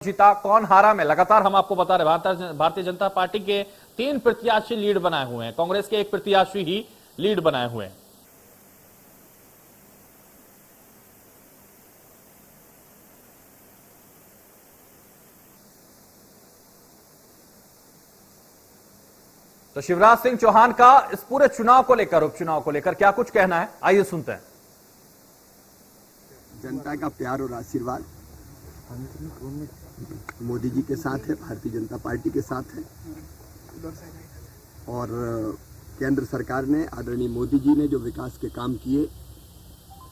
जीता कौन हारा में लगातार हम आपको बता रहे भारतीय जनता पार्टी के 3 प्रत्याशी लीड बनाए हुए हैं, कांग्रेस के 1 प्रत्याशी ही लीड बनाए हुए हैं। तो शिवराज सिंह चौहान का इस पूरे चुनाव को लेकर, उपचुनाव को लेकर क्या कुछ कहना है, आइए सुनते हैं। जनता का प्यार और आशीर्वाद मोदी जी के साथ है, भारतीय जनता पार्टी के साथ है। और केंद्र सरकार ने, आदरणीय मोदी जी ने जो विकास के काम किए,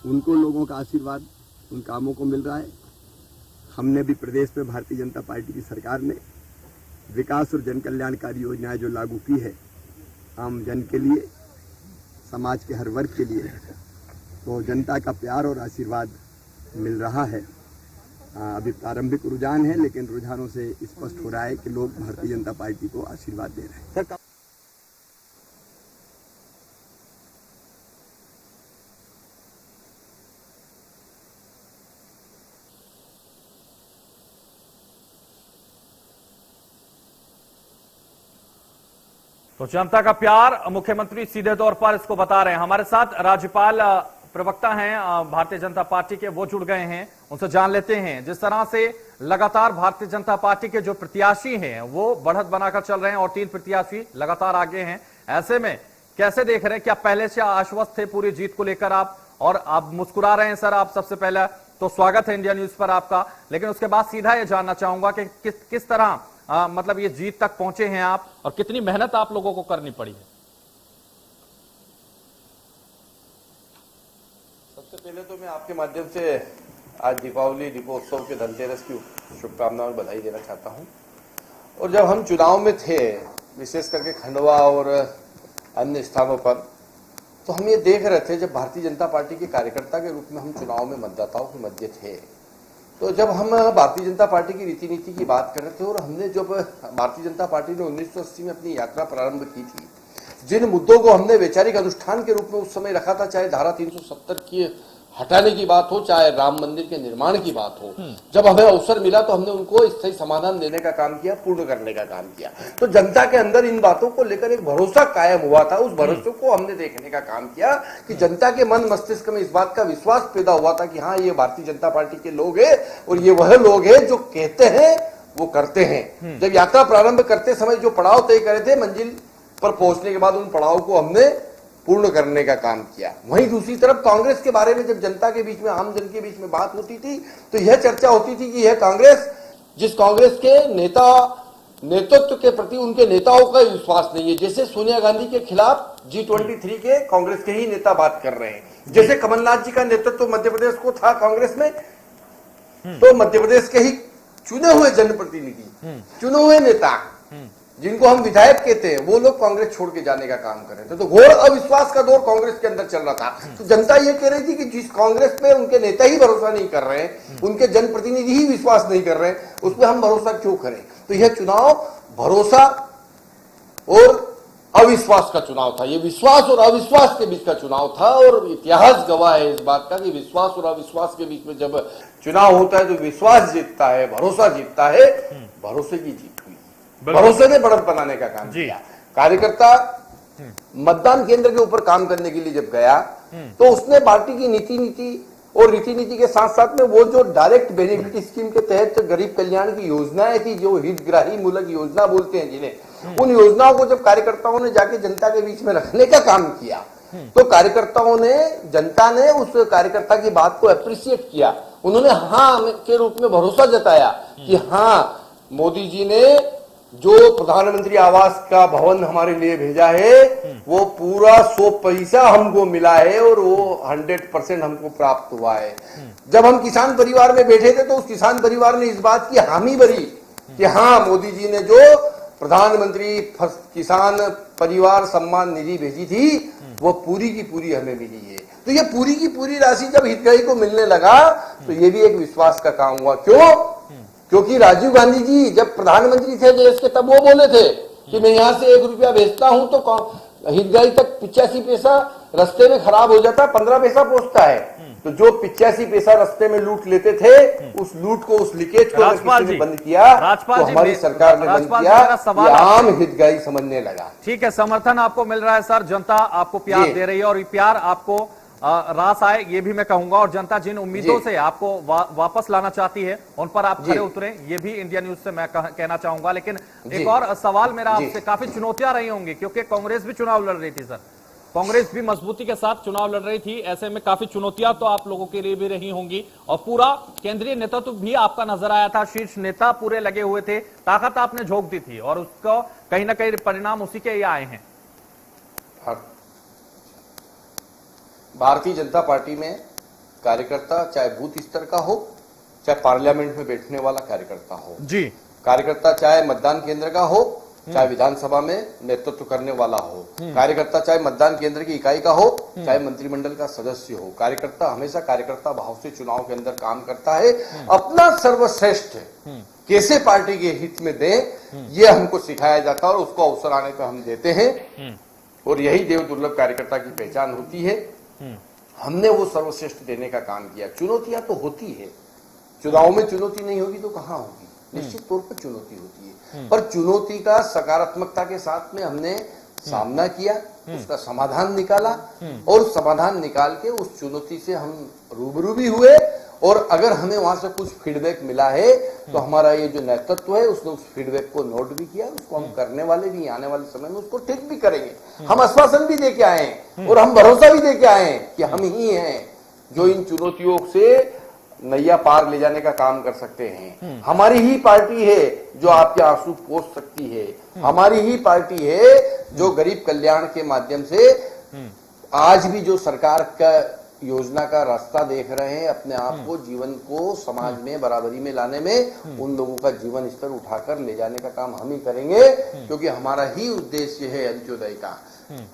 उनको लोगों का आशीर्वाद उन कामों को मिल रहा है। हमने भी प्रदेश में भारतीय जनता पार्टी की सरकार ने विकास और जन कल्याणकारी योजनाएं जो लागू की है आम जन के लिए, समाज के हर वर्ग के लिए, तो जनता का प्यार और आशीर्वाद मिल रहा है। अभी प्रारंभिक रुझान है, लेकिन रुझानों से स्पष्ट हो रहा है कि लोग भारतीय जनता पार्टी को आशीर्वाद दे रहे हैं। तो जनता का प्यार, मुख्यमंत्री सीधे तौर पर इसको बता रहे हैं। हमारे साथ राज्यपाल प्रवक्ता हैं भारतीय जनता पार्टी के, वो जुड़ गए हैं, उनसे जान लेते हैं। जिस तरह से लगातार भारतीय जनता पार्टी के जो प्रत्याशी हैं वो बढ़त बनाकर चल रहे हैं और 3 प्रत्याशी लगातार आगे हैं, ऐसे में कैसे देख रहे हैं? क्या पहले से आश्वस्त थे पूरी जीत को लेकर आप, और आप मुस्कुरा रहे हैं? सर, आप सबसे पहले तो स्वागत है इंडिया न्यूज पर आपका, लेकिन उसके बाद सीधा ये जानना चाहूंगा कि किस तरह मतलब ये जीत तक पहुंचे हैं आप, और कितनी मेहनत आप लोगों को करनी पड़ी है? सबसे पहले तो मैं आपके माध्यम से आज दीपावली दीपोत्सव के धनतेरस की शुभकामनाओं और बधाई देना चाहता हूं। और जब हम चुनाव में थे, विशेष करके खंडवा और अन्य स्थानों पर, तो हम ये देख रहे थे, जब भारतीय जनता पार्टी के कार्यकर्ता के रूप में हम चुनाव में मतदाताओं के मध्य थे, तो जब हम भारतीय जनता पार्टी की रीति नीति की बात कर रहे थे, और हमने जब भारतीय जनता पार्टी ने 1980 में अपनी यात्रा प्रारंभ की थी, जिन मुद्दों को हमने वैचारिक अनुष्ठान के रूप में उस समय रखा था, चाहे धारा 370 की हटाने की बात हो, चाहे राम मंदिर के निर्माण की बात हो, जब हमें अवसर मिला तो हमने उनको स्थायी समाधान देने का काम किया, पूर्ण करने का काम किया। तो जनता के अंदर इन बातों को लेकर एक भरोसा कायम हुआ था। उस भरोसे को हमने देखने का काम किया कि जनता के मन मस्तिष्क में इस बात का विश्वास पैदा हुआ था कि हाँ, ये भारतीय जनता पार्टी के लोग हैं और ये वह लोग हैं जो कहते हैं वो करते हैं। जब यात्रा प्रारंभ करते समय जो पड़ाव तय करे थे, मंजिल पर पहुंचने के बाद उन पड़ाव को हमने पूर्ण करने का काम किया। वहीं दूसरी तरफ कांग्रेस के बारे में जब जनता के बीच में, आम जन के बीच में बात होती थी, तो यह चर्चा होती थी कि यह कांग्रेस, जिस कांग्रेस के नेतृत्व के प्रति उनके नेताओं का विश्वास नहीं है। जैसे सोनिया गांधी के खिलाफ G23 के कांग्रेस के ही नेता बात कर रहे हैं, जैसे कमलनाथ जी का नेतृत्व मध्य प्रदेश को था कांग्रेस में, तो मध्य प्रदेश के ही चुने हुए जनप्रतिनिधि, चुने हुए नेता, जिनको हम विधायक कहते हैं, वो लोग कांग्रेस छोड़ के जाने का काम कर रहे थे। तो घोर अविश्वास का दौर कांग्रेस के अंदर चल रहा था। तो जनता ये कह रही थी कि जिस कांग्रेस पे उनके नेता ही भरोसा नहीं कर रहे हैं, उनके जनप्रतिनिधि ही विश्वास नहीं कर रहे हैं, उस पर हम भरोसा क्यों करें? तो यह चुनाव भरोसा और अविश्वास का चुनाव था। ये विश्वास और अविश्वास के बीच का चुनाव था, और इतिहास गवाह है इस बात का कि विश्वास और अविश्वास के बीच में जब चुनाव होता है तो विश्वास जीतता है, भरोसा जीतता है, भरोसे की जीत हुई। भरोसे ने बढ़त बनाने का काम किया। कार्यकर्ता मतदान केंद्र के ऊपर काम करने के लिए जब गया, तो उसने पार्टी की नीति और रीति नीति के साथ साथ में वो जो डायरेक्ट बेनिफिट स्कीम के तहत गरीब कल्याण की योजनाएं थी, जो हितग्राही मूलक योजना बोलते हैं जिन्हें, उन योजनाओं को जब कार्यकर्ताओं ने जाके जनता के बीच में रखने का काम किया, तो कार्यकर्ताओं ने, जनता ने उस कार्यकर्ता की बात को अप्रिशिएट किया। उन्होंने हाँ के रूप में भरोसा जताया कि हाँ, मोदी जी ने जो प्रधानमंत्री आवास का भवन हमारे लिए भेजा है, वो पूरा 100% हमको मिला है और वो 100% हमको प्राप्त हुआ है। जब हम किसान परिवार में बैठे थे, तो उस किसान परिवार ने इस बात की हामी भरी कि हाँ, मोदी जी ने जो प्रधानमंत्री किसान परिवार सम्मान निधि भेजी थी, वो पूरी की पूरी हमें मिली है। तो ये पूरी की पूरी राशि जब हितग्राही को मिलने लगा, तो ये भी एक विश्वास का काम हुआ। क्यों? क्योंकि राजीव गांधी जी जब प्रधानमंत्री थे देश के, तब वो बोले थे कि मैं यहां से 1 रुपया भेजता हूं तो हितग्राही तक 85 पैसा रास्ते में खराब हो जाता, 15 पैसा पहुंचता है। तो जो 85 पैसा रास्ते में लूट लेते थे, उस लूट को, उस लीकेज को अगर राजपाल किसी ने जी, बंद किया राजपाल तो जी, हमारी सरकार ने बंद राजपाल जी, किया। मेरा सवाल ये आम आपसे- हितग्राही समझने लगा। ठीक है, समर्थन आपको मिल रहा है सर, जनता आपको प्यार जी। दे रही है और ये प्यार आपको रास आए, ये भी मैं कहूंगा। और जनता जिन उम्मीदों जी। से आपको वापस लाना चाहती है, उन पर आप जी। खरे उतरे, ये भी इंडिया न्यूज से मैं कहना चाहूंगा। लेकिन जी। एक और सवाल मेरा जी। आपसे, काफी चुनौतियां रही होंगी क्योंकि कांग्रेस भी चुनाव लड़ रही थी सर, कांग्रेस भी मजबूती के साथ चुनाव लड़ रही थी, ऐसे में काफी चुनौतियां तो आप लोगों के लिए भी रही होंगी और पूरा केंद्रीय नेतृत्व भी आपका नजर आया था, शीर्ष नेता पूरे लगे हुए थे, ताकत आपने झोंक दी थी और उसको कहीं ना कहीं परिणाम उसी के ही आए हैं। भारतीय जनता पार्टी में कार्यकर्ता चाहे बूथ स्तर का हो, चाहे पार्लियामेंट में बैठने वाला कार्यकर्ता हो जी, कार्यकर्ता चाहे मतदान केंद्र का हो, चाहे विधानसभा में नेतृत्व करने वाला हो, कार्यकर्ता चाहे मतदान केंद्र की इकाई का हो, चाहे मंत्रिमंडल का सदस्य हो, कार्यकर्ता हमेशा कार्यकर्ता भाव से चुनाव के अंदर काम करता है। अपना सर्वश्रेष्ठ कैसे पार्टी के हित में दें, ये हमको सिखाया जाता है और उसको अवसर आने पर हम देते हैं और यही देव दुर्लभ कार्यकर्ता की पहचान होती है। हमने वो सर्वश्रेष्ठ देने का काम किया। चुनौतियां तो होती है, चुनाव में चुनौती नहीं होगी तो कहां होगी, निश्चित तौर पर चुनौती होती है, पर चुनौती का सकारात्मकता के साथ में हमने सामना किया, उसका समाधान निकाला और समाधान निकाल के उस चुनौती से हम रूबरू भी हुए। और अगर हमें वहां से कुछ फीडबैक मिला है तो हमारा ये जो नेतृत्व है उसने उस फीडबैक को नोट भी किया, उसको हम करने वाले भी, आने वाले समय में उसको ठीक भी करेंगे। हम आश्वासन भी दे के आए हैं और हम भरोसा भी दे के आए हैं कि हम ही हैं जो इन चुनौतियों से नैया पार ले जाने का काम कर सकते हैं। हमारी ही पार्टी है जो आपके आंसू पोंछ सकती है, हमारी ही पार्टी है जो गरीब कल्याण के माध्यम से आज भी जो सरकार का योजना का रास्ता देख रहे हैं, अपने आप को, जीवन को समाज में बराबरी में लाने में उन लोगों का जीवन स्तर उठाकर ले जाने का काम हम ही करेंगे, क्योंकि हमारा ही उद्देश्य है अंत्योदय का।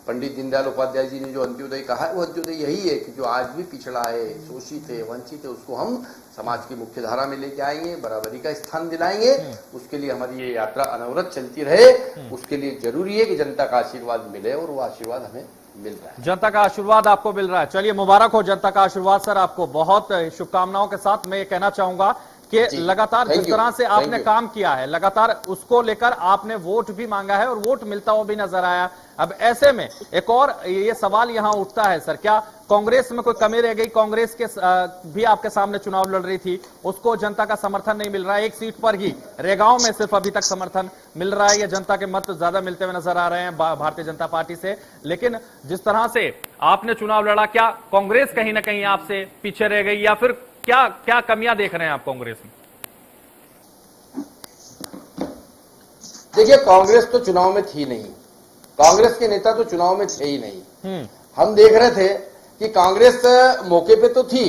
पंडित दीनदयाल उपाध्याय जी ने जो अंत्योदय कहा है वो अंत्योदय यही है कि जो आज भी पिछड़ा है, शोषित है, वंचित है, उसको हम समाज की मुख्य धारा में लेके आएंगे, बराबरी का स्थान दिलाएंगे। उसके लिए हमारी ये यात्रा अनवरत चलती रहे। उसके लिए जरूरी है कि जनता का आशीर्वाद मिले और वो आशीर्वाद हमें मिल रहा है। जनता का आशीर्वाद आपको मिल रहा है। चलिए, मुबारक हो जनता का आशीर्वाद सर, आपको बहुत शुभकामनाओं के साथ मैं ये कहना चाहूंगा कि लगातार जिस तरह से आपने काम किया है, लगातार उसको लेकर आपने वोट भी मांगा है और वोट मिलता हुआ भी नजर आया। अब ऐसे में एक और ये सवाल यहां उठता है सर, क्या कांग्रेस में कोई कमी रह गई? कांग्रेस के भी आपके सामने चुनाव लड़ रही थी, उसको जनता का समर्थन नहीं मिल रहा है, एक सीट पर ही रेगांव में सिर्फ अभी तक समर्थन मिल रहा है। ये जनता के मत ज्यादा मिलते हुए नजर आ रहे हैं भारतीय जनता पार्टी से। लेकिन जिस तरह से आपने चुनाव लड़ा, क्या कांग्रेस कहीं ना कहीं आपसे पीछे रह गई या फिर क्या क्या कमियां देख रहे हैं आप कांग्रेस में? देखिए, कांग्रेस तो चुनाव में थी नहीं, कांग्रेस के नेता तो चुनाव में थे ही नहीं। हम देख रहे थे कि कांग्रेस मौके पे तो थी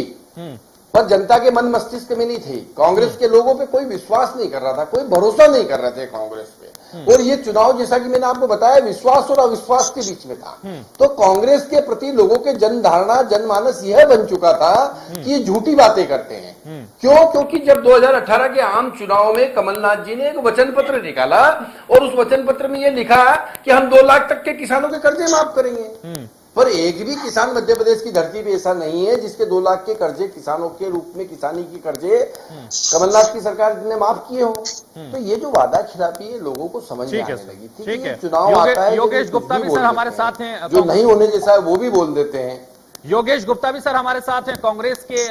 पर जनता के मन मस्तिष्क में नहीं थी। कांग्रेस के लोगों पे कोई विश्वास नहीं कर रहा था, कोई भरोसा नहीं कर रहे थे कांग्रेस पे। और ये चुनाव, जैसा कि मैंने आपको बताया, विश्वास और अविश्वास के बीच में था। तो कांग्रेस के प्रति लोगों के जनधारणा, जनमानस यह बन चुका था कि ये झूठी बातें करते हैं। क्यों? क्योंकि जब 2018 के आम चुनाव में कमलनाथ जी ने एक वचन पत्र निकाला और उस वचन पत्र में यह लिखा कि हम 2 लाख तक के किसानों के कर्जे माफ करेंगे, पर एक भी किसान मध्य प्रदेश की धरती पे ऐसा नहीं है जिसके 2 लाख के कर्जे किसानों के रूप में, किसानी की कर्जे कमलनाथ की सरकार ने माफ किए हो। तो ये जो वादा खिलाफी है लोगों को समझ में आने लगी थी। ठीक है, चुनाव आता है, योगेश गुप्ता भी सर हमारे साथ हैं, जो नहीं होने जैसा है वो भी बोल देते हैं। योगेश गुप्ता भी सर हमारे साथ हैं, कांग्रेस के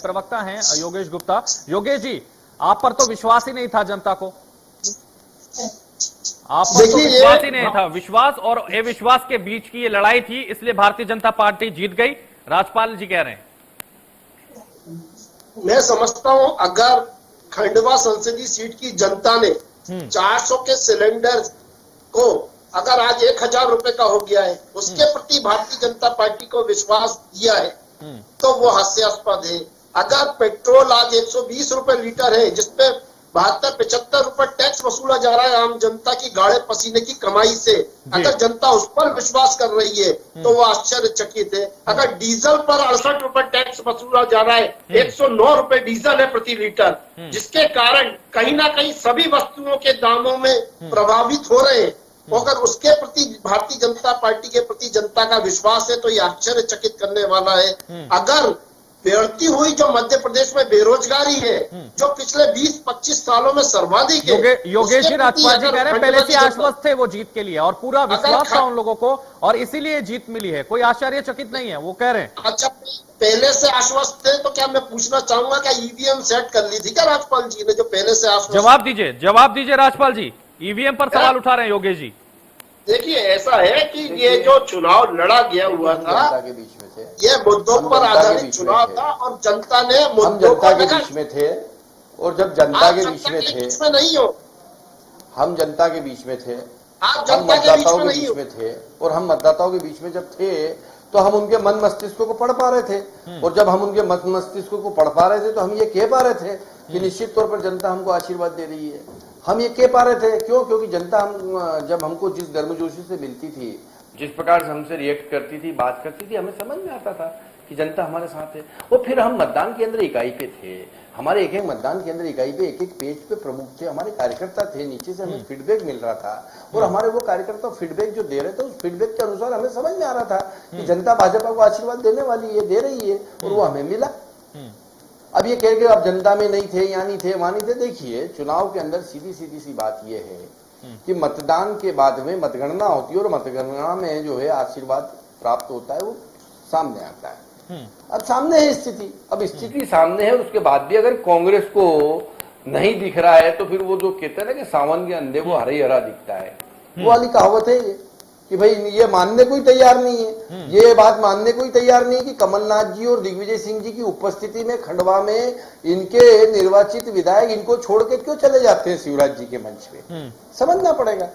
प्रवक्ता हैं योगेश गुप्ता। योगेश जी, आप पर तो विश्वास ही नहीं था जनता को, आप पर तो विश्वास ही नहीं था। विश्वास और अविश्वास के बीच की ये लड़ाई थी, इसलिए भारतीय जनता पार्टी जीत गई, राजपाल जी कह रहे हैं। मैं समझता हूं अगर खंडवा संसदीय सीट की जनता ने 400 के सिलेंडर को अगर आज 1000 रुपए का हो गया है, उसके प्रति भारतीय जनता पार्टी को विश्वास दिया है, तो वो हास्यास्पद है। अगर पेट्रोल आज 120 रुपए लीटर है, जिसपे 72-75 रुपए टैक्स वसूला जा रहा है आम जनता की गाढ़े पसीने की कमाई से, अगर जनता उस पर विश्वास कर रही है तो वो आश्चर्यचकित है। अगर डीजल पर 68 रुपए टैक्स वसूला जा रहा है, 109 रुपए डीजल है प्रति लीटर, जिसके कारण कहीं ना कहीं सभी वस्तुओं के दामों में प्रभावित हो रहे हैं। अगर उसके प्रति भारतीय जनता पार्टी के प्रति जनता का विश्वास है तो ये आश्चर्यचकित करने वाला है। अगर बढ़ती हुई जो मध्य प्रदेश में बेरोजगारी है, जो पिछले 20-25 सालों में सर्वाधिक है, योगेश जी, उसके राजपाल जी प्रति कह रहे हैं अगर पहले से खंडवा की आश्वस्त थे वो जीत के लिए और पूरा विश्वास था उन लोगों को और इसीलिए जीत मिली है, कोई आश्चर्यचकित नहीं है, वो कह रहे हैं। अच्छा, पहले से आश्वस्त थे तो क्या मैं पूछना चाहूंगा क्या ईवीएम सेट कर ली थी क्या राजपाल जी ने, जो पहले से आश्वस्त? जवाब दीजिए राजपाल जी, ईवीएम पर सवाल उठा रहे हैं योगेश जी। देखिए, ऐसा है कि ये जो चुनाव लड़ा गया हुआ था, जनता के बीच में थे, ये मुद्दों हम पर जनता के आधारित बीच चुनाव में थे। था और जनता ने हम मुद्दों जनता पर के बीच में थे और जब जनता के बीच में थे, बीच में नहीं हो, हम जनता के बीच में थे, आप हम जनता के बीच मतदाताओं में के नहीं बीच हो। में थे और हम मतदाताओं के बीच में जब थे तो हम उनके मन मस्तिष्क को पढ़ पा रहे थे और जब हम उनके मन मस्तिष्क को पढ़ पा रहे थे तो हम ये कह पा रहे थे कि निश्चित तौर पर जनता हमको आशीर्वाद दे रही है। हम ये कह पा रहे थे, क्यों? क्योंकि जनता हम जब हमको जिस गर्मजोशी से मिलती थी, जिस प्रकार से हमसे रिएक्ट करती थी, बात करती थी, हमें समझ में आता था कि जनता हमारे साथ है। और फिर हम मतदान केंद्र इकाई पे थे, हमारे एक एक मतदान केंद्र इकाई पे एक एक पेज पे प्रमुख थे, हमारे कार्यकर्ता थे, नीचे से हमें फीडबैक मिल रहा था और हमारे वो कार्यकर्ता फीडबैक जो दे रहे थे उस फीडबैक के अनुसार हमें समझ में आ रहा था कि जनता भाजपा को आशीर्वाद देने वाली है, दे रही है और वो हमें मिला। अब ये कह के आप जनता में नहीं थे, यहाँ नहीं थे, वहां नहीं थे, देखिए चुनाव के अंदर सीधी सी बात ये है कि मतदान के बाद में मतगणना होती है और मतगणना में जो है आशीर्वाद प्राप्त होता है वो सामने आता है। अब सामने है स्थिति, अब स्थिति सामने है, उसके बाद भी अगर कांग्रेस को नहीं दिख रहा है तो फिर वो जो कहते हैं ना कि सावन के अंधे को हरा ही हरा दिखता है, वो वाली कहावत है ये कि भाई ये मानने को ही तैयार नहीं है, ये बात मानने को ही तैयार नहीं कि कमलनाथ जी और दिग्विजय सिंह जी की उपस्थिति में खंडवा में इनके निर्वाचित विधायक इनको छोड़ के क्यों चले जाते हैं शिवराज जी के मंच पे, समझना पड़ेगा।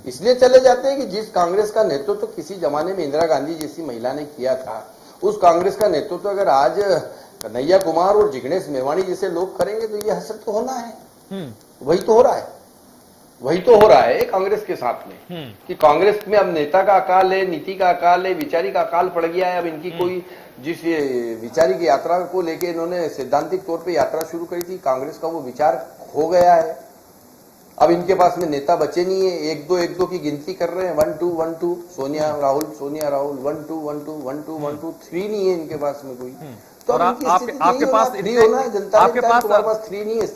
इसलिए चले जाते हैं कि जिस कांग्रेस का नेतृत्व तो किसी जमाने में इंदिरा गांधी जैसी महिला ने किया था, उस कांग्रेस का नेतृत्व तो अगर आज कन्हैया कुमार और जिग्नेश मेवाणी जैसे लोग करेंगे तो ये हसरत तो होना है। वही तो हो रहा है, वही तो हो रहा है कांग्रेस के साथ में कि कांग्रेस में अब नेता का अकाल है, नीति का अकाल है, विचारी का अकाल पड़ गया है। अब इनकी कोई जिस विचारी की यात्रा को लेके इन्होंने सैद्धांतिक तौर पे यात्रा शुरू करी थी, कांग्रेस का वो विचार हो गया है। अब इनके पास में नेता बचे नहीं है, एक दो की गिनती कर रहे हैं, 1 2 1 2 सोनिया राहुल 1 2 1 2 1 2 1 2 3 नहीं है इनके पास में कोई। तो और आपके पास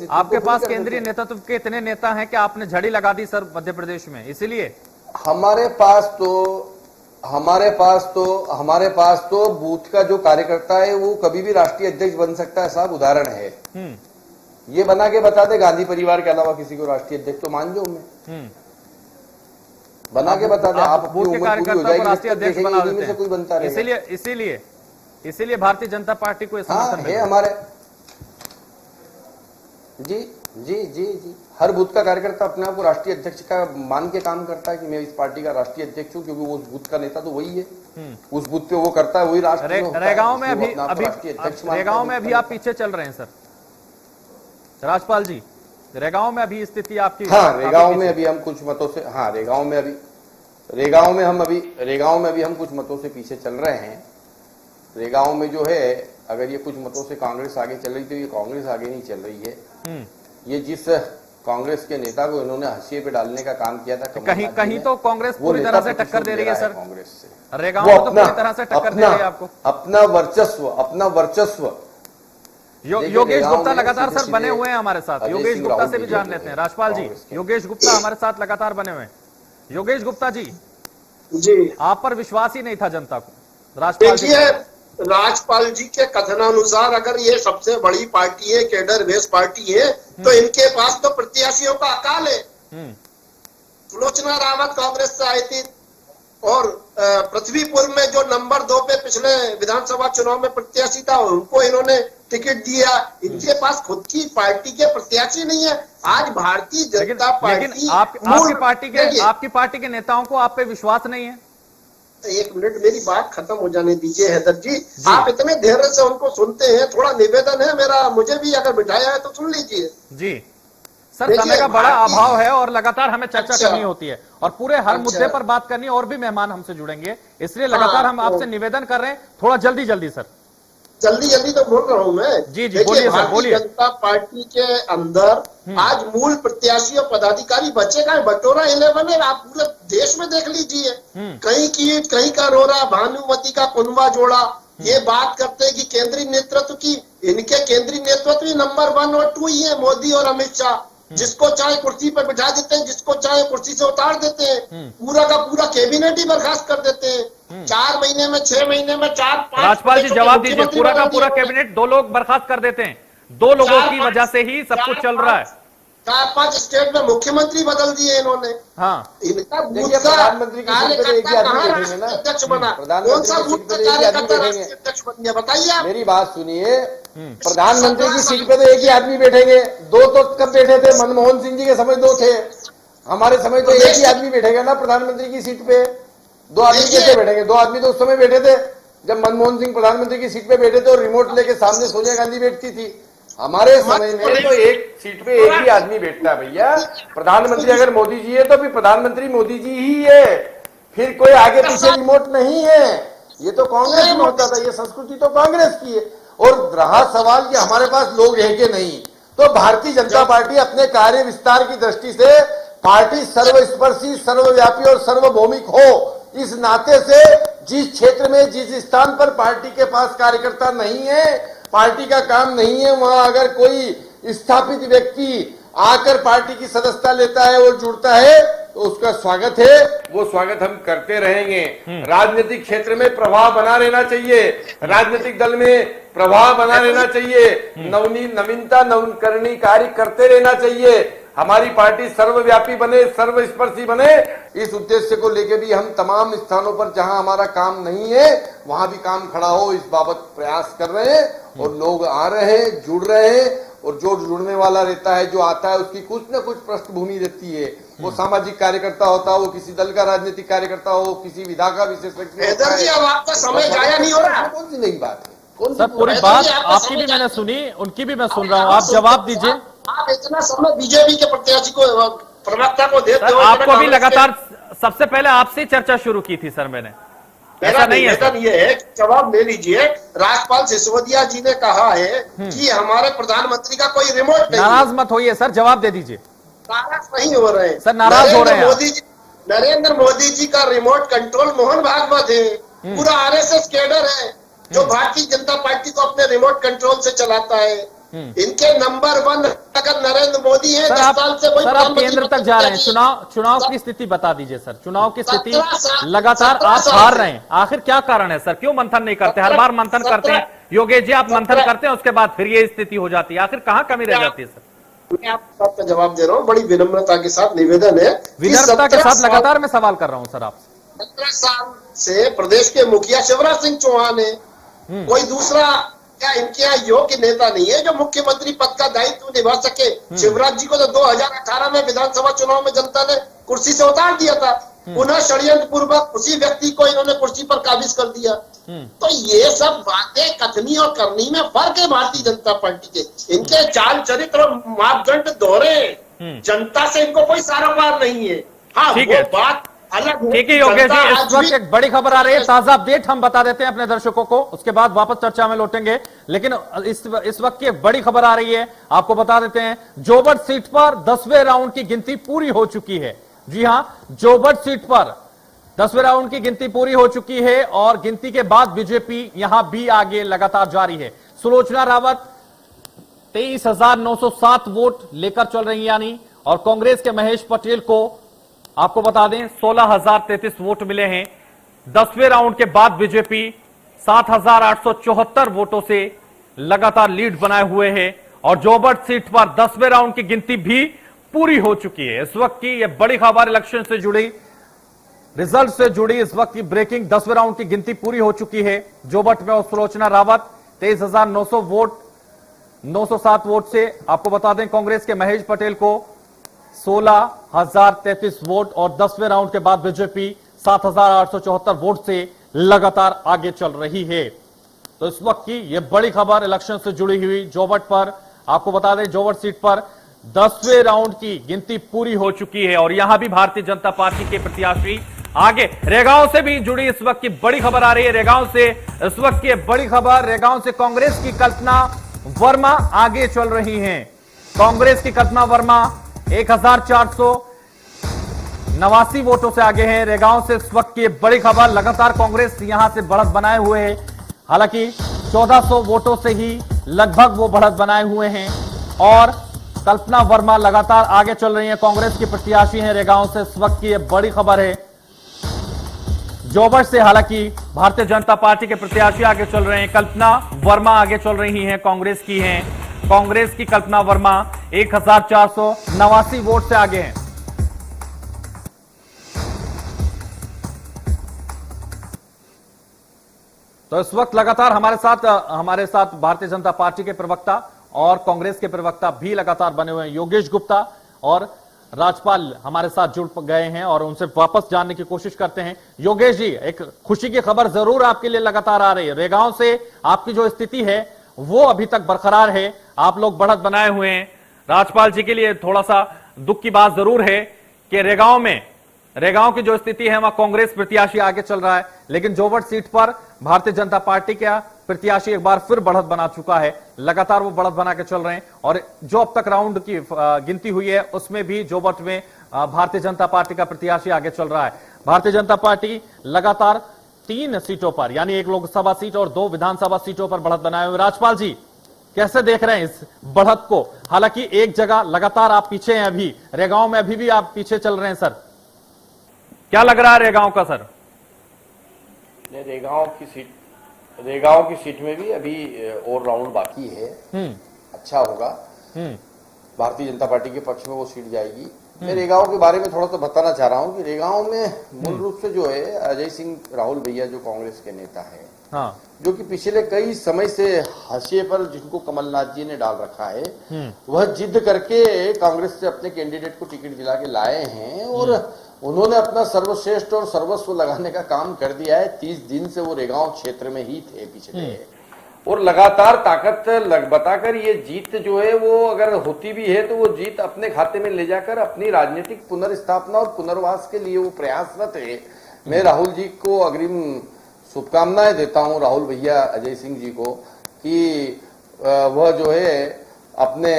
आपके पास केंद्रीय नेतृत्व के इतने नेता हैं कि आपने झड़ी लगा दी सर मध्य प्रदेश में, इसलिए हमारे पास तो बूथ का जो कार्यकर्ता है वो कभी भी राष्ट्रीय अध्यक्ष बन सकता है साहब, उदाहरण है ये बना के बता दे गांधी परिवार के अलावा किसी को राष्ट्रीय अध्यक्ष तो मान जाओ मैं, बना के बता दे। आप बूथ के कार्यकर्ता को राष्ट्रीय अध्यक्ष बना देते हैं, कोई बनता रहेगा। इसीलिए भारतीय जनता पार्टी को समर्थन है हमारे। जी हर बूथ का कार्यकर्ता अपने आप को राष्ट्रीय अध्यक्ष का मान के काम करता है कि मैं इस पार्टी का राष्ट्रीय अध्यक्ष हूं, क्योंकि वो उस बूथ का नेता तो वही है, उस बूथ पे वो करता है वही राष्ट्रीय। रेगांव में अभी आप पीछे चल रहे हैं सर राजपाल जी, रेगांव में अभी स्थिति आपकी। हाँ, रेगांव में अभी हम कुछ मतों से, हाँ रेगांव में अभी हम कुछ मतों से पीछे चल रहे हैं। रेगांव में जो है अगर ये कुछ मतों से कांग्रेस आगे चल रही तो ये कांग्रेस आगे नहीं चल रही है। ये जिस कांग्रेस के नेता को इन्होंने हाशिए पे डालने का काम किया था कहीं तो कांग्रेस पूरी तरह से टक्कर दे रही है सर कांग्रेस से। रेगांव में तो पूरी तरह से टक्कर दे रही है आपको, अपना वर्चस्व। योगेश गुप्ता लगातार सर बने हुए हैं हमारे साथ, योगेश गुप्ता से भी जान लेते हैं। राजपाल जी, योगेश गुप्ता हमारे साथ लगातार बने हुए हैं। योगेश गुप्ता जी, आप पर विश्वास ही नहीं था जनता को। राजपाल जी के कथनानुसार अगर ये सबसे बड़ी पार्टी है, कैडर बेस पार्टी है, तो इनके पास तो प्रत्याशियों का अकाल है। सुलोचना रावत कांग्रेस से आई थी और पृथ्वीपुर में जो नंबर 2 पे पिछले विधानसभा चुनाव में प्रत्याशी था उनको इन्होंने टिकट दिया। इनके पास खुद की पार्टी के प्रत्याशी नहीं है। आज भारतीय जनता पार्टी, आपकी पार्टी के नेताओं को आप पे विश्वास नहीं है? एक मिनट मेरी बात खत्म हो जाने दीजिए हैदर जी, आप इतने धैर्य से उनको सुनते हैं, थोड़ा निवेदन है मेरा, मुझे भी अगर बिठाया है तो सुन लीजिए। जी सर, समय का बड़ा अभाव है और लगातार हमें चर्चा करनी होती है और पूरे हर मुद्दे पर बात करनी है और भी मेहमान हमसे जुड़ेंगे, इसलिए लगातार हम आपसे निवेदन कर रहे हैं थोड़ा जल्दी सर। जल्दी तो बोल रहा हूँ मैं। जी बोलिए सर, बोलिए। भारतीय जनता पार्टी के अंदर आज मूल प्रत्याशी और पदाधिकारी बचे का बटोरा 11 है। आप पूरे देश में देख लीजिए, कहीं का रोरा, भानुमति का कुनबा जोड़ा ये बात करते हैं कि केंद्रीय नेतृत्व की, इनके केंद्रीय नेतृत्व ही नंबर 1 और 2 ही है, मोदी और अमित शाह। जिसको चाहे कुर्सी पर बिठा देते हैं, जिसको चाहे कुर्सी से उतार देते हैं, पूरा का पूरा कैबिनेट ही बर्खास्त कर देते हैं। 4 महीने में, 6 महीने में 4-5 राजपाल जी जवाब दीजिए, पूरा का पूरा कैबिनेट 2 लोग बर्खास्त कर देते हैं, 2 लोगों की वजह से ही सब कुछ चल रहा है। 4-5 स्टेट में मुख्यमंत्री बदल दिए इन्होंने। हाँ, इनका देखिए, प्रधानमंत्री की सीट पे एक ही आदमी बैठेंगे ना, अध्यक्ष बना, प्रधानमंत्री कौन सा की बूथ सीट पे का एक ही आदमी कार्यकर्ता बैठेंगे। राष्ट्रीय अध्यक्ष बन गया, बताइए आप। मेरी बात सुनिए, प्रधानमंत्री की सीट पे तो एक ही आदमी बैठेंगे, 2 तो कब बैठे थे? मनमोहन सिंह जी के समय 2 थे, हमारे समय तो एक ही आदमी बैठेगा ना प्रधानमंत्री की सीट पे। 2 आदमी कैसे बैठेंगे? 2 आदमी तो उस समय बैठे थे जब मनमोहन सिंह प्रधानमंत्री की सीट पे बैठे थे और रिमोट लेके सामने सोनिया गांधी बैठती थी। हमारे समय में तो एक सीट पे एक ही आदमी बैठता है भैया। प्रधानमंत्री अगर मोदी जी है तो फिर प्रधानमंत्री मोदी जी ही है, फिर कोई आगे पीछे रिमोट नहीं है। ये तो कांग्रेस में होता था, ये संस्कृति तो कांग्रेस की है। और रहा सवाल कि हमारे पास लोग रह के नहीं, तो भारतीय जनता पार्टी अपने कार्य विस्तार की दृष्टि से पार्टी सर्वस्पर्शी, सर्वव्यापी और सार्वभौमिक हो, इस नाते से जिस क्षेत्र में, जिस स्थान पर पार्टी के पास कार्यकर्ता नहीं है, पार्टी का काम नहीं है, वहां अगर कोई स्थापित व्यक्ति आकर पार्टी की सदस्यता लेता है और जुड़ता है तो उसका स्वागत है, वो स्वागत हम करते रहेंगे। राजनीतिक क्षेत्र में प्रभाव बना रहना चाहिए, राजनीतिक दल में प्रभाव बना रहना चाहिए, नवीनता नवीकरणीय कार्य करते रहना चाहिए। हमारी पार्टी सर्वव्यापी बने, सर्वस्पर्शी बने, इस उद्देश्य को लेकर भी हम तमाम स्थानों पर जहां हमारा काम नहीं है वहां भी काम खड़ा हो, इस बाबत प्रयास कर रहे हैं। और लोग आ रहे हैं, जुड़ रहे हैं, और जो जुड़ने वाला रहता है, जो आता है, उसकी कुछ न कुछ पृष्ठभूमि रहती है। वो सामाजिक कार्यकर्ता होता हो, किसी दल का राजनीतिक कार्यकर्ता हो, किसी विधा का विशेषज्ञ होता है। अब आपका समय जाया नहीं हो रहा। कौन सी नई बात है? सर पूरी बात आपकी भी मैंने सुनी, उनकी भी मैं सुन रहा हूँ, आप जवाब दीजिए। आप इतना समय बीजेपी के प्रत्याशी को, प्रवक्ता को देते हो। आपको भी लगातार, सबसे पहले आपसे चर्चा शुरू की थी सर मैंने, ऐसा नहीं है सर। ये है, जवाब ले लीजिए। राजपाल सिसोदिया जी ने कहा है कि हमारे प्रधानमंत्री का कोई रिमोट नहीं। नाराज मत होइए सर, जवाब दे दीजिए। नाराज नहीं हो रहे हैं सर, नाराज हो रहे हैं नरेंद्र मोदी जी का रिमोट कंट्रोल मोहन भागवत है, पूरा आरएसएस कैडर है जो भारतीय जनता पार्टी को अपने रिमोट कंट्रोल से चलाता है। इनके नंबर 1 अगर नरेंद्र मोदी है, 10 साल से सर आप केंद्र तक जा रहे हैं, चुनाव की स्थिति बता दीजिए सर। चुनाव की स्थिति लगातार आप हार रहे हैं, आखिर क्या कारण है सर? क्यों मंथन नहीं करते? हर बार मंथन करते हैं योगेश जी, आप मंथन करते हैं, उसके बाद फिर ये स्थिति हो जाती है, आखिर कहाँ कमी रह जाती है सर? मैं आपका जवाब दे रहा हूँ, बड़ी विनम्रता के साथ निवेदन है। विनम्रता के साथ लगातार मैं सवाल कर रहा हूँ सर आपसे। 17 साल से प्रदेश के मुखिया शिवराज सिंह चौहान है, कोई दूसरा क्या इनके यहाँ योग्य नेता नहीं है जो मुख्यमंत्री पद का दायित्व निभा सके। शिवराज जी को तो 2018 में विधानसभा चुनाव में जनता ने कुर्सी से उतार दिया था, पुनः षड्यंत्र पूर्वक उसी व्यक्ति को इन्होंने कुर्सी पर काबिज कर दिया। तो ये सब बातें कथनी और करनी में फर्क है भारतीय जनता पार्टी के। इनके चाल चरित्र और मापदंड दोहरे, जनता से इनको कोई सारोकार नहीं है। हाँ, वो बात अलग। ठीक है योगेश जी, इस वक्त एक बड़ी खबर आ रही है, ताजा अपडेट हम बता देते हैं अपने दर्शकों को, उसके बाद वापस चर्चा में लौटेंगे। लेकिन इस वक्त की एक बड़ी खबर आ रही है, आपको बता देते हैं। जोबट सीट पर 10वें राउंड की गिनती पूरी हो चुकी है। जी हां, जोबट सीट पर 10वें राउंड की गिनती पूरी हो चुकी है और गिनती के बाद बीजेपी यहां भी आगे लगातार जारी है। सुलोचना रावत 23,907 वोट लेकर चल रही यानी, और कांग्रेस के महेश पटेल को आपको बता दें 16,033 वोट मिले हैं। 10वें राउंड के बाद बीजेपी 7,874 वोटों से लगातार लीड बनाए हुए है और जोबट सीट पर 10वें राउंड की गिनती भी पूरी हो चुकी है। इस वक्त की यह बड़ी खबर, इलेक्शन से जुड़ी, रिजल्ट से जुड़ी इस वक्त की ब्रेकिंग, 10वें राउंड की गिनती पूरी हो चुकी है। जोबट में सुलोचना रावत 23,900 वोट 907 वोट से, आपको बता दें कांग्रेस के महेश पटेल को 16,033 वोट और 10वें राउंड के बाद बीजेपी 7,874 वोट से लगातार आगे चल रही है। तो इस वक्त की यह बड़ी खबर इलेक्शन से जुड़ी हुई जोबट पर, आपको बता दें जोबट सीट पर 10वें राउंड की गिनती पूरी हो चुकी है और यहां भी भारतीय जनता पार्टी के प्रत्याशी आगे। रेगांव से भी जुड़ी इस वक्त की बड़ी खबर आ रही है। रेगांव से इस वक्त की बड़ी खबर, रेगांव से कांग्रेस की कल्पना वर्मा आगे चल रही हैं। कांग्रेस की कल्पना वर्मा 1,489 वोटों से आगे हैं। रेगांव से इस वक्त की बड़ी खबर, लगातार कांग्रेस यहां से बढ़त बनाए हुए है। हालांकि 1400 वोटों से ही लगभग वो बढ़त बनाए हुए हैं और कल्पना वर्मा लगातार आगे चल रही हैं, कांग्रेस की प्रत्याशी हैं रेगांव से। इस वक्त की यह बड़ी खबर है, जोबट से हालांकि भारतीय जनता पार्टी के प्रत्याशी आगे चल रहे हैं, कल्पना वर्मा आगे चल रही हैं, कांग्रेस की हैं। कांग्रेस की कल्पना वर्मा 1489 वोट से आगे हैं। तो इस वक्त लगातार हमारे साथ भारतीय जनता पार्टी के प्रवक्ता और कांग्रेस के प्रवक्ता भी लगातार बने हुए हैं। योगेश गुप्ता और राजपाल हमारे साथ जुड़ गए हैं और उनसे वापस जानने की कोशिश करते हैं। योगेश जी, एक खुशी की खबर जरूर आपके लिए लगातार आ रही है। रेगांव से आपकी जो स्थिति है वो अभी तक बरकरार है, आप लोग बढ़त बनाए हुए हैं। राजपाल जी के लिए थोड़ा सा दुख की बात जरूर है कि रेगांव की जो स्थिति है वहां कांग्रेस प्रत्याशी आगे चल रहा है, लेकिन जोबट सीट पर भारतीय जनता पार्टी का प्रत्याशी एक बार फिर बढ़त बना चुका है। लगातार वो बढ़त बना के चल रहे हैं और जो अब तक राउंड की गिनती हुई है उसमें भी जोबट में भारतीय जनता पार्टी का प्रत्याशी आगे चल रहा है। भारतीय जनता पार्टी लगातार 3 सीटों पर, यानी 1 लोकसभा सीट और 2 विधानसभा सीटों पर बढ़त बनाए हुए। राजपाल जी, कैसे देख रहे हैं इस बढ़त को? हालांकि एक जगह लगातार आप पीछे हैं, अभी रेगांव में अभी भी आप पीछे चल रहे हैं सर, क्या लग रहा है रेगांव का सर? रेगांव की सीट में भी अभी और राउंड बाकी है। अच्छा होगा, भारतीय जनता पार्टी के पक्ष में वो सीट जाएगी। मैं रेगांव के बारे में थोड़ा सा बताना चाह रहा हूं कि रेगांव में मूल रूप से जो है अजय सिंह राहुल भैया जो कांग्रेस के नेता है, हाँ, जो कि पिछले कई समय से हाशिए पर जिनको कमलनाथ जी ने डाल रखा है, वह जिद करके कांग्रेस से अपने कैंडिडेट को टिकट दिला के लाए हैं और उन्होंने अपना सर्वश्रेष्ठ और सर्वस्व लगाने का काम कर दिया है। 30 दिन से वो रेगांव क्षेत्र में ही थे पिछले, और लगातार ताकत बताकर ये जीत जो है वो अगर होती भी है तो वो जीत अपने खाते में ले जाकर अपनी राजनीतिक पुनर्स्थापना और पुनर्वास के लिए वो प्रयासरत है। मैं राहुल जी को अग्रिम शुभकामनाएं देता हूं, राहुल भैया अजय सिंह जी को, कि वह जो है अपने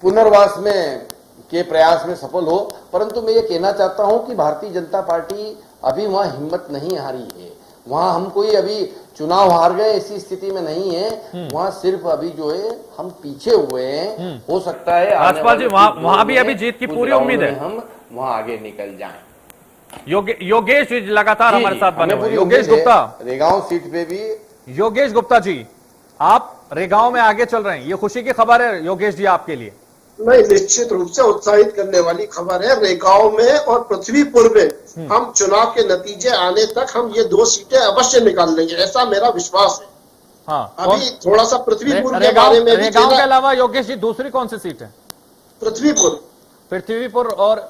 पुनर्वास में के प्रयास में सफल हो। परंतु मैं ये कहना चाहता हूं कि भारतीय जनता पार्टी अभी वहां हिम्मत नहीं हारी है। वहां हम कोई अभी चुनाव हार गए ऐसी स्थिति में नहीं है, वहां सिर्फ अभी जो है हम पीछे हुए हैं। हो सकता है राजपाल जी वहां भी अभी जीत की पूरी उम्मीद है, हम वहां आगे निकल जाएं। योगेश जी लगातार हमारे साथ बने हुए। योगेश गुप्ता, रेगांव सीट पे भी योगेश गुप्ता जी, आप रेगांव में आगे चल रहे हैं, ये खुशी की खबर है योगेश जी आपके लिए? नहीं, निश्चित रूप से उत्साहित करने वाली खबर है। रेगांव में और पृथ्वीपुर में हम चुनाव के नतीजे आने तक हम ये 2 सीटें अवश्य निकाल लेंगे, ऐसा मेरा विश्वास है। हाँ, अभी थोड़ा सा पृथ्वीपुर के बारे में भी रेगांव के अलावा योगेश जी दूसरी कौन सी सीट है? पृथ्वीपुर और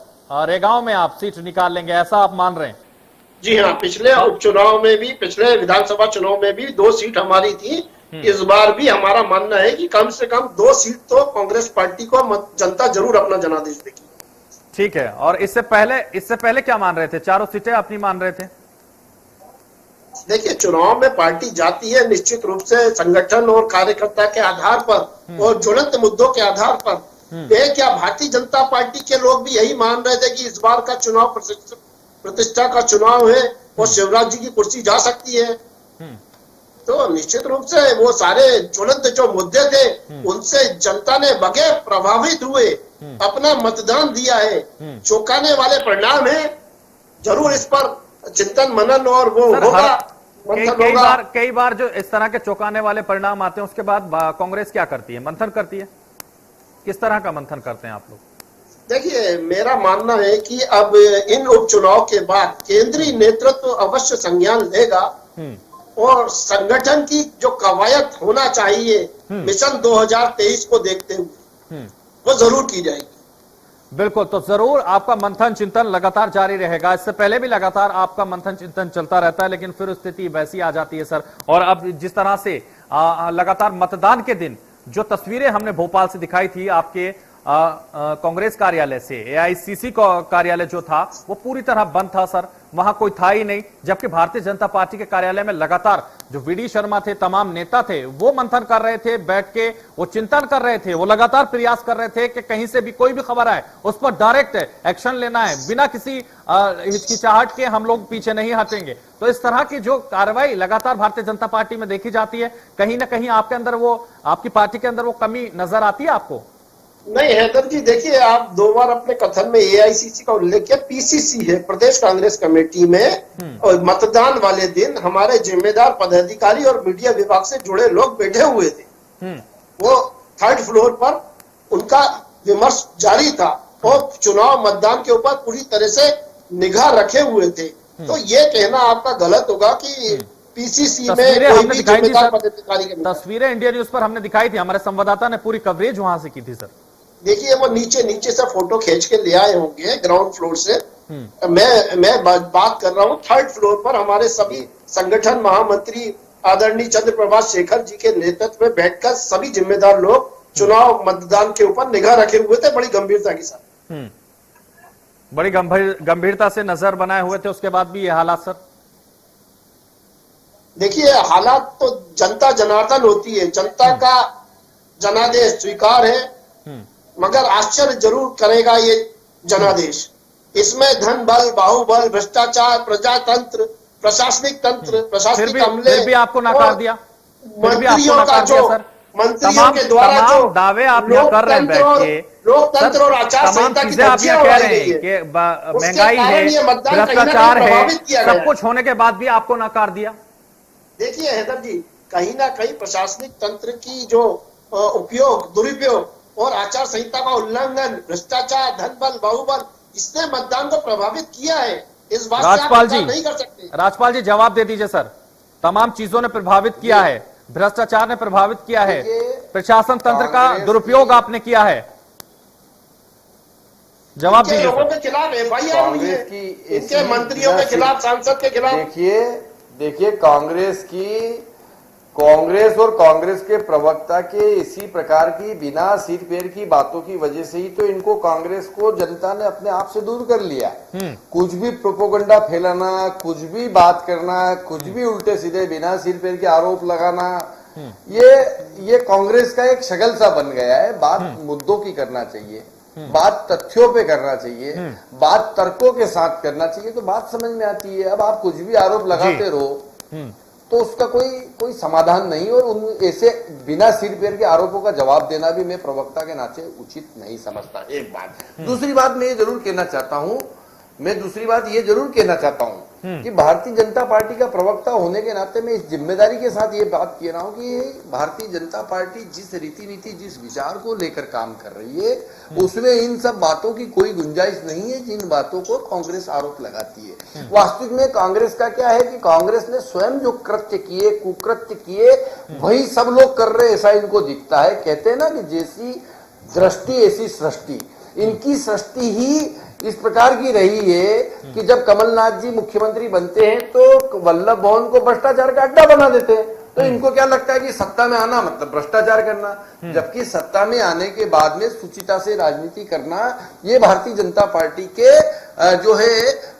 रेगांव में आप सीट निकाल लेंगे, ऐसा आप मान रहे हैं? जी हाँ, पिछले उपचुनाव में भी, पिछले विधानसभा चुनाव में भी 2 सीट हमारी थी। इस बार भी हमारा मानना है कि कम से कम 2 सीट तो कांग्रेस पार्टी को जनता जरूर अपना जनादेश देगी। ठीक है, और इससे पहले क्या मान रहे थे? 4 सीटें अपनी मान रहे थे? देखिए, चुनाव में पार्टी जाती है निश्चित रूप से संगठन और कार्यकर्ता के आधार पर और ज्वलंत मुद्दों के आधार पर। क्या भारतीय जनता पार्टी के लोग भी यही मान रहे थे कि इस बार का चुनाव प्रतिष्ठा का चुनाव है और शिवराज जी की कुर्सी जा सकती है? तो निश्चित रूप से वो सारे ज्वलंत जो मुद्दे थे उनसे जनता ने बगैर प्रभावित हुए अपना मतदान दिया है। चौंकाने वाले परिणाम है, जरूर इस पर चिंतन मनन और वो होगा, कई बार जो इस तरह के चौंकाने वाले परिणाम आते हैं उसके बाद कांग्रेस क्या करती है? मंथन करती है। किस तरह का मंथन करते हैं आप लोग? देखिए, मेरा मानना है कि अब इन उपचुनाव के बाद केंद्रीय नेतृत्व अवश्य संज्ञान लेगा और संगठन की जो कवायद होना चाहिए मिशन 2023 को देखते हुए वो जरूर की जाएगी। बिल्कुल, तो जरूर आपका मंथन चिंतन लगातार जारी रहेगा। इससे पहले भी लगातार आपका मंथन चिंतन चलता रहता है, लेकिन फिर स्थिति वैसी आ जाती है सर। और अब जिस तरह से लगातार मतदान के दिन जो तस्वीरें हमने भोपाल से दिखाई थी, आपके कांग्रेस कार्यालय से एआईसीसी कार्यालय जो था वो पूरी तरह बंद था सर, वहां कोई था ही नहीं। जबकि भारतीय जनता पार्टी के कार्यालय में लगातार जो वीडी शर्मा थे, तमाम नेता थे, वो मंथन कर रहे थे, बैठ के वो चिंतन कर रहे थे, वो लगातार प्रयास कर रहे थे कि कहीं से भी कोई भी खबर आए उस पर डायरेक्ट एक्शन लेना है, बिना किसी हिचकिचाहट के हम लोग पीछे नहीं हटेंगे। तो इस तरह की जो कार्रवाई लगातार भारतीय जनता पार्टी में देखी जाती है, कहीं ना कहीं आपके अंदर वो, आपकी पार्टी के अंदर वो कमी नजर आती है आपको? नहीं हैदर जी, देखिए आप दो बार अपने कथन में एआईसीसी का उल्लेख किया। पीसीसी है, प्रदेश कांग्रेस कमेटी में, और मतदान वाले दिन हमारे जिम्मेदार पदाधिकारी और मीडिया विभाग से जुड़े लोग बैठे हुए थे। वो 3rd फ्लोर पर उनका विमर्श जारी था और चुनाव मतदान के ऊपर पूरी तरह से निगाह रखे हुए थे। तो ये कहना आपका गलत होगा कि पीसीसी में कोई भी जिम्मेदार पदाधिकारी के तस्वीरें इंडिया न्यूज पर हमने दिखाई थी, हमारे संवाददाता ने पूरी कवरेज वहां से की थी सर। देखिए वो नीचे से फोटो खींच के ले आए होंगे ग्राउंड फ्लोर से। मैं बात कर रहा हूँ 3rd फ्लोर पर हमारे सभी संगठन महामंत्री आदरणीय चंद्र प्रभाष शेखर जी के नेतृत्व में बैठकर सभी जिम्मेदार लोग चुनाव मतदान के ऊपर निगाह रखे हुए थे, बड़ी गंभीरता के साथ। बड़ी गंभीरता से नजर बनाए हुए थे, उसके बाद भी ये हालात सर? देखिए हालात तो जनता जनार्दन होती है, जनता का जनादेश स्वीकार है, मगर आश्चर्य जरूर करेगा ये जनादेश। इसमें धन बल, बाहुबल, भ्रष्टाचार, प्रजातंत्र, प्रशासनिक तंत्र, प्रशासनिक अमले, फिर भी आपको नकार दिया, मंत्रियों का जो मंत्रियों के द्वारा जो दावे आप यहाँ कर रहे हैं बैठ के, लोकतंत्र और आचार संहिता की आप यहाँ कह रहे हैं कि महंगाई है, भ्रष्टाचार है, सब कुछ होने के बाद भी आपको नकार दिया। देखिए हैदर जी, कहीं ना कहीं प्रशासनिक तंत्र की जो उपयोग, दुरुपयोग और आचार संहिता का उल्लंघन, भ्रष्टाचार, धन बल, बाहुबल, इसने मतदान को प्रभावित किया है। इस बात से आप इनकार नहीं कर सकते। राजपाल जी जवाब दे दीजिए सर। तमाम चीजों ने प्रभावित किया है, भ्रष्टाचार ने प्रभावित किया है, प्रशासन तंत्र का दुरुपयोग आपने किया है, जवाब दीजिए। लोगों के खिलाफ एफआईआर हुई है, इनके मंत्रियों के खिलाफ, सांसद के खिलाफ। देखिए कांग्रेस और कांग्रेस के प्रवक्ता के इसी प्रकार की बिना सिर पैर की बातों की वजह से ही तो इनको, कांग्रेस को जनता ने अपने आप से दूर कर लिया। कुछ भी प्रोपोगंडा फैलाना, कुछ भी बात करना, कुछ भी उल्टे सीधे बिना सिर पैर के आरोप लगाना, ये कांग्रेस का एक शगल सा बन गया है। बात मुद्दों की करना चाहिए, बात तथ्यों पे करना चाहिए, बात तर्कों के साथ करना चाहिए, तो बात समझ में आती है। अब आप कुछ भी आरोप लगाते रहो तो उसका कोई समाधान नहीं, और उन ऐसे बिना सिर पैर के आरोपों का जवाब देना भी मैं प्रवक्ता के नाते उचित नहीं समझता। एक बात। दूसरी बात मैं ये जरूर कहना चाहता हूं कि भारतीय जनता पार्टी का प्रवक्ता होने के नाते मैं इस जिम्मेदारी के साथ ये बात कह रहा हूं कि भारतीय जनता पार्टी जिस रीति नीति, जिस विचार को लेकर काम कर रही है, उसमें इन सब बातों की कोई गुंजाइश नहीं है जिन बातों को कांग्रेस आरोप लगाती है। वास्तविक में कांग्रेस का क्या है कि कांग्रेस ने स्वयं जो कृत्य किए, कुकृत्य किए, वही सब लोग कर रहे, ऐसा इनको दिखता है। कहते हैं ना कि जैसी दृष्टि ऐसी सृष्टि, इनकी सृष्टि ही इस प्रकार की रही है कि जब कमलनाथ जी मुख्यमंत्री बनते हैं तो वल्लभ भवन को भ्रष्टाचार का अड्डा बना देते हैं। तो इनको क्या लगता है कि सत्ता में आना मतलब भ्रष्टाचार करना, जबकि सत्ता में आने के बाद में सुचिता से राजनीति करना ये भारतीय जनता पार्टी के जो है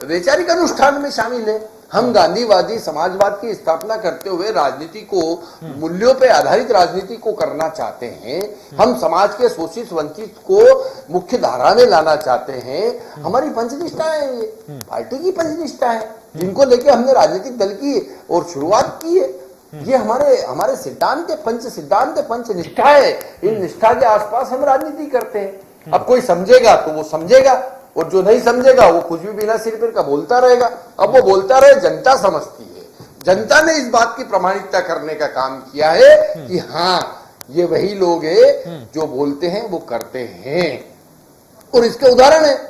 वैचारिक अनुष्ठान में शामिल है। हम गांधीवादी समाजवाद की स्थापना करते हुए राजनीति को, मूल्यों पर आधारित राजनीति को करना चाहते हैं। हम समाज के शोषित वंचित को मुख्य धारा में लाना चाहते हैं। हमारी पंचनिष्ठा है, ये पार्टी की पंचनिष्ठा है, जिनको लेके हमने राजनीतिक दल की और शुरुआत की है। ये हमारे सिद्धांत पंच निष्ठा है। इन निष्ठा के आसपास हम राजनीति करते हैं। अब कोई समझेगा तो वो समझेगा, और जो नहीं समझेगा वो कुछ भी बिना सिर पैर का बोलता रहेगा। अब वो बोलता रहे, जनता समझती है। जनता ने इस बात की प्रमाणिकता करने का काम किया है कि हाँ, ये वही लोग हैं जो बोलते हैं वो करते हैं। और इसके उदाहरण है,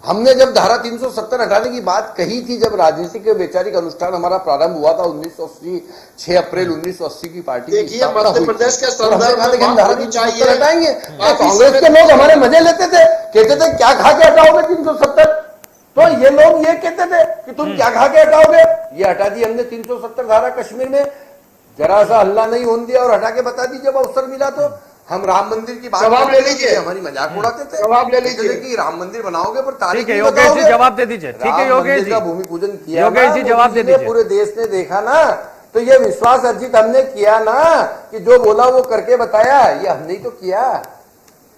हमने जब धारा 370 हटाने की बात कही थी, जब राजनीतिक वैचारिक अनुष्ठान हमारा प्रारंभ हुआ था 1980, 6 अप्रैल 1980 की पार्टी। देखिए मध्य प्रदेश के संदर्भ में धारा 370 हटाएंगे। कांग्रेस के लोग हमारे मजे लेते थे, कहते थे क्या खा के हटाओगे 370, तो ये लोग ये कहते थे कि तुम क्या खा के हटाओगे। ये हटा दी हमने 370 धारा कश्मीर में, जरा सा हल्ला नहीं होने दिया और हटा के बता दी जब अवसर मिला तो। हम राम मंदिर की बात जवाब ले करते थे, लीजिए। हमारी मजाक उड़ाते थे। जवाब ले लीजिए। कहते थे कि राम मंदिर बनाओगे पर तारीख ठीक है नहीं योगेश जी, बताओगे। जवाब दे दीजिए। ठीक है राम योगेश मंदिर जी, का भूमि पूजन किया योगेश ना, जी, जवाब मोदी दे ने दीजिए। पूरे देश ने देखा ना, तो ये विश्वास अर्जित हमने किया ना कि जो बोला वो करके बताया, ये हमने ही तो किया।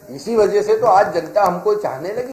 इसी वजह से तो आज जनता हमको चाहने लगी।